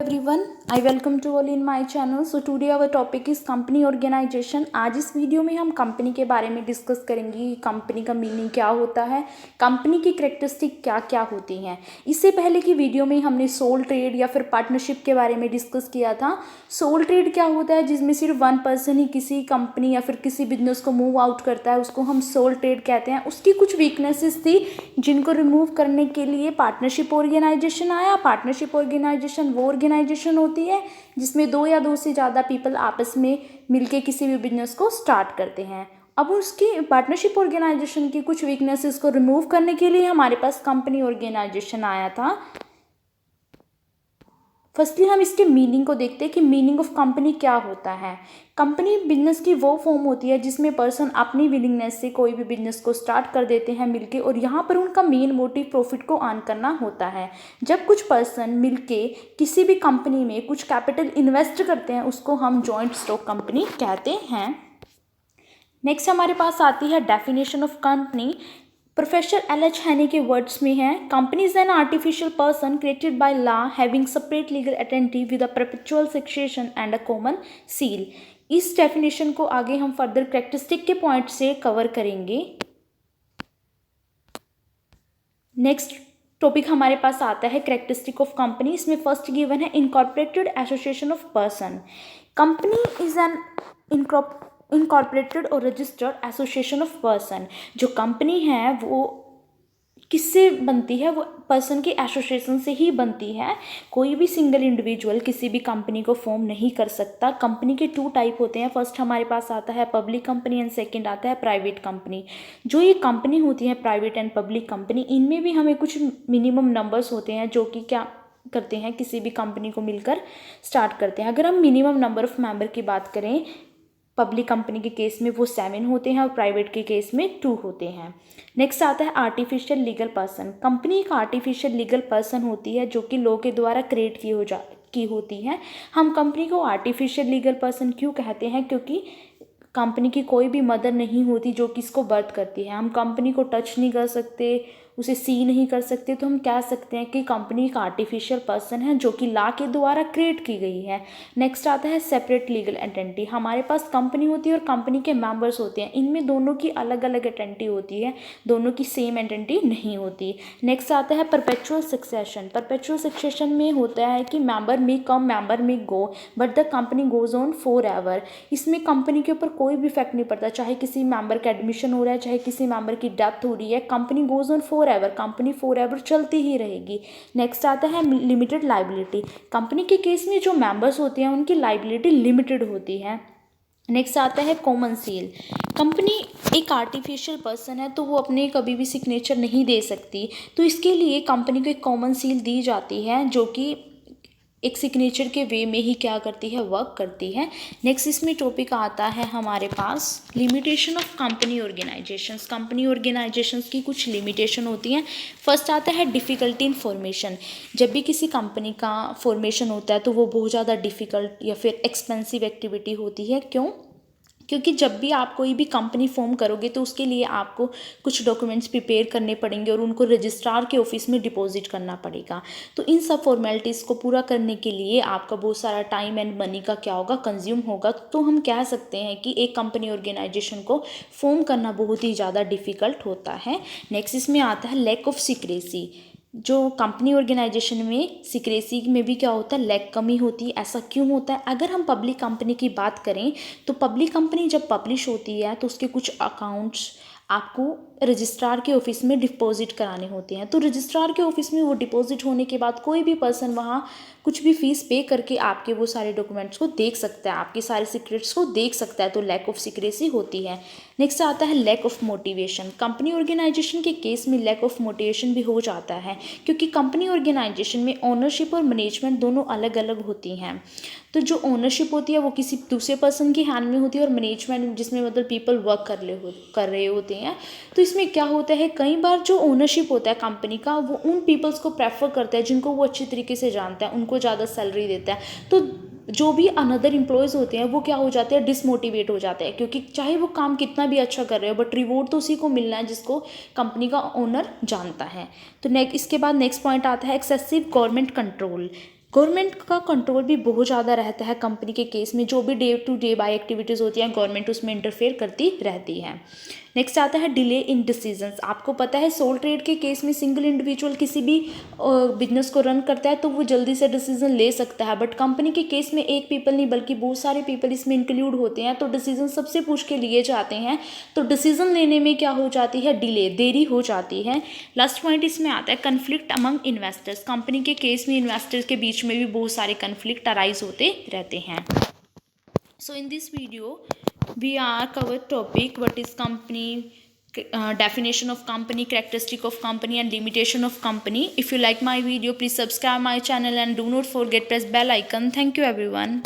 everyone, I welcome to all in my channel. So today our topic is company organisation. आज इस video में हम company के बारे में डिस्कस करेंगे। कंपनी का मीनिंग क्या होता है, कंपनी की कैरेक्टरिस्टिक क्या क्या होती हैं। इससे पहले की वीडियो में हमने सोल ट्रेड या फिर पार्टनरशिप के बारे में डिस्कस किया था। सोल ट्रेड क्या होता है, जिसमें सिर्फ वन पर्सन ही किसी कंपनी या फिर किसी बिजनेस को मूव आउट करता है, उसको हम सोल ट्रेड कहते हैं। उसकी कुछ वीकनेसेस थी जिनको रिमूव करने के लिए पार्टनरशिप ऑर्गेनाइजेशन आया। पार्टनरशिप ऑर्गेनाइजेशन वो ऑर्गेनाइजेशन होती है जिसमें दो या दो से ज़्यादा पीपल आपस में मिलके किसी भी बिजनेस को स्टार्ट करते हैं। अब उसकी पार्टनरशिप ऑर्गेनाइजेशन की कुछ वीकनेसेस को रिमूव करने के लिए हमारे पास कंपनी ऑर्गेनाइजेशन आया था। फर्स्टली हम इसके मीनिंग को देखते हैं कि मीनिंग ऑफ कंपनी क्या होता है। कंपनी बिजनेस की वो फॉर्म होती है जिसमें पर्सन अपनी विलिंगनेस से कोई भी बिजनेस को स्टार्ट कर देते हैं मिलके, और यहाँ पर उनका मेन मोटिव प्रॉफिट को अर्न करना होता है। जब कुछ पर्सन मिलके किसी भी कंपनी में कुछ कैपिटल इन्वेस्ट करते हैं उसको हम जॉइंट स्टॉक कंपनी कहते हैं। नेक्स्ट हमारे पास आती है definition of company. Professor LH. हैनी के वर्ड्स में है, company is an artificial person created by law having separate legal entity with a perpetual succession and a common seal. इस डेफिनेशन को आगे हम फर्दर कैरेक्टरिस्टिक के पॉइंट से कवर करेंगे। नेक्स्ट टॉपिक हमारे पास आता है कैरेक्टरिस्टिक ऑफ कंपनी। इसमें फर्स्ट गिवन है incorporated association of person. Company is an incorporated और रजिस्टर्ड एसोसिएशन ऑफ पर्सन। जो कंपनी है वो किससे बनती है, वो पर्सन की एसोसिएशन से ही बनती है। कोई भी सिंगल इंडिविजुअल किसी भी कंपनी को फॉर्म नहीं कर सकता। कंपनी के टू टाइप होते हैं। फर्स्ट हमारे पास आता है पब्लिक कंपनी एंड सेकंड आता है प्राइवेट कंपनी। जो ये कंपनी होती है प्राइवेट एंड पब्लिक कंपनी, इनमें भी हमें कुछ मिनिमम नंबर्स होते हैं जो कि क्या करते हैं, किसी भी कंपनी को मिलकर स्टार्ट करते हैं। अगर हम मिनिमम नंबर ऑफ मेंबर की बात करें, पब्लिक कंपनी के केस में वो 7 होते हैं और प्राइवेट के केस में 2 होते हैं। नेक्स्ट आता है आर्टिफिशियल लीगल पर्सन। कंपनी एक आर्टिफिशियल लीगल पर्सन होती है जो कि लॉ के द्वारा क्रिएट की होती है। हम कंपनी को आर्टिफिशियल लीगल पर्सन क्यों कहते हैं, क्योंकि कंपनी की कोई भी मदर नहीं होती जो कि इसको बर्थ करती है। हम कंपनी को टच नहीं कर सकते, उसे सी नहीं कर सकते, तो हम कह सकते हैं कि कंपनी एक आर्टिफिशियल पर्सन है जो कि लॉ के द्वारा क्रिएट की गई है। नेक्स्ट आता है सेपरेट लीगल एंटिटी। हमारे पास कंपनी होती है और कंपनी के मेंबर्स होते हैं, इनमें दोनों की अलग अलग एंटिटी होती है, दोनों की सेम एंटिटी नहीं होती। नेक्स्ट आता है परपेचुअल सक्सेशन। परपेचुअल सक्सेशन में होता है कि मेंबर में कम मेंबर में go but the company goes on for ever. इसमें कंपनी के ऊपर कोई भी इफेक्ट नहीं पड़ता, चाहे किसी मेंबर का एडमिशन हो रहा है, चाहे किसी मेंबर की डेथ हो रही है, company goes on for ever, company for ever चलती ही रहेगी। नेक्स्ट आता है लिमिटेड लाइबिलिटी। कंपनी के केस में जो मेंबर्स होते हैं उनकी लाइबिलिटी लिमिटेड होती है। नेक्स्ट आता है कॉमन सील। कंपनी एक आर्टिफिशियल पर्सन है तो वो अपने कभी भी सिग्नेचर नहीं दे सकती, तो इसके लिए कंपनी को एक कॉमन सील दी जाती है जो कि एक सिग्नेचर के वे में ही क्या करती है, वर्क करती है। नेक्स्ट इसमें टॉपिक आता है हमारे पास limitation of company organisations. Company organisations की कुछ लिमिटेशन होती हैं। फर्स्ट आता है डिफ़िकल्टी इन फॉर्मेशन। जब भी किसी कंपनी का फॉर्मेशन होता है तो वो बहुत ज़्यादा डिफ़िकल्ट या फिर एक्सपेंसिव एक्टिविटी होती है। क्यों? क्योंकि जब भी आप कोई भी कंपनी फॉर्म करोगे तो उसके लिए आपको कुछ डॉक्यूमेंट्स प्रिपेयर करने पड़ेंगे और उनको रजिस्ट्रार के ऑफिस में डिपॉजिट करना पड़ेगा। तो इन सब फॉर्मेलिटीज़ को पूरा करने के लिए आपका बहुत सारा टाइम एंड मनी का क्या होगा, कंज्यूम होगा। तो हम कह सकते हैं कि एक कंपनी ऑर्गेनाइजेशन को फॉर्म करना बहुत ही ज़्यादा डिफ़िकल्ट होता है। नेक्स्ट इसमें आता है लैक ऑफ सीक्रेसी। जो कंपनी ऑर्गेनाइजेशन में सीक्रेसी में भी क्या होता है, लैक कमी होती है। ऐसा क्यों होता है? अगर हम पब्लिक कंपनी की बात करें तो पब्लिक कंपनी जब पब्लिश होती है तो उसके कुछ अकाउंट्स आपको रजिस्ट्रार के ऑफिस में डिपॉजिट कराने होते हैं। तो रजिस्ट्रार के ऑफिस में वो डिपॉजिट होने के बाद कोई भी पर्सन वहाँ कुछ भी फीस पे करके आपके वो सारे डॉक्यूमेंट्स को देख सकता है, आपके सारे सीक्रेट्स को देख सकता है। तो लैक ऑफ सीक्रेसी होती है। नेक्स्ट आता है lack of motivation. Company organisation के केस में लैक ऑफ मोटिवेशन भी हो जाता है क्योंकि कंपनी ऑर्गेनाइजेशन में ओनरशिप और मैनेजमेंट दोनों अलग अलग होती हैं। तो जो ओनरशिप होती है वो किसी दूसरे पर्सन की हैंड में होती है और मैनेजमेंट जिसमें मतलब पीपल वर्क कर रहे होते हैं। तो इसमें क्या होता है, कई बार जो ओनरशिप होता है कंपनी का वो उन पीपल्स को प्रेफर करता है जिनको वो अच्छी तरीके से जानता है, उनको ज़्यादा सैलरी देता है। तो जो भी अनदर एम्प्लॉयज़ होते हैं वो क्या हो जाते हैं, डिसमोटिवेट हो जाते हैं, क्योंकि चाहे वो काम कितना भी अच्छा कर रहे हो बट रिवॉर्ड तो उसी को मिलना है जिसको कंपनी का ओनर जानता है। तो इसके बाद नेक्स्ट पॉइंट आता है एक्सेसिव गवर्नमेंट कंट्रोल। गवर्नमेंट का कंट्रोल भी बहुत ज़्यादा रहता है कंपनी के केस में, जो भी day to day by activities होती हैं गवर्नमेंट उसमें इंटरफेयर करती रहती है। नेक्स्ट आता है डिले इन डिसीजंस। आपको पता है सोल ट्रेड के केस में सिंगल इंडिविजुअल किसी भी बिजनेस को रन करता है तो वो जल्दी से डिसीजन ले सकता है, बट कंपनी के केस में एक पीपल नहीं बल्कि बहुत सारे पीपल इसमें इंक्लूड होते हैं, तो डिसीजन सबसे पूछ के लिए जाते हैं, तो डिसीजन लेने में क्या हो जाती है, डिले, देरी हो जाती है। लास्ट पॉइंट इसमें आता है कन्फ्लिक्ट अमंग इन्वेस्टर्स। कंपनी के केस में इन्वेस्टर्स के बीच में भी बहुत सारे कन्फ्लिक्ट अराइज होते रहते हैं। So in this video we are covered topic what is company, definition of company, characteristic of company and limitation of company. If you like my video please subscribe my channel and do not forget press bell icon. Thank you everyone.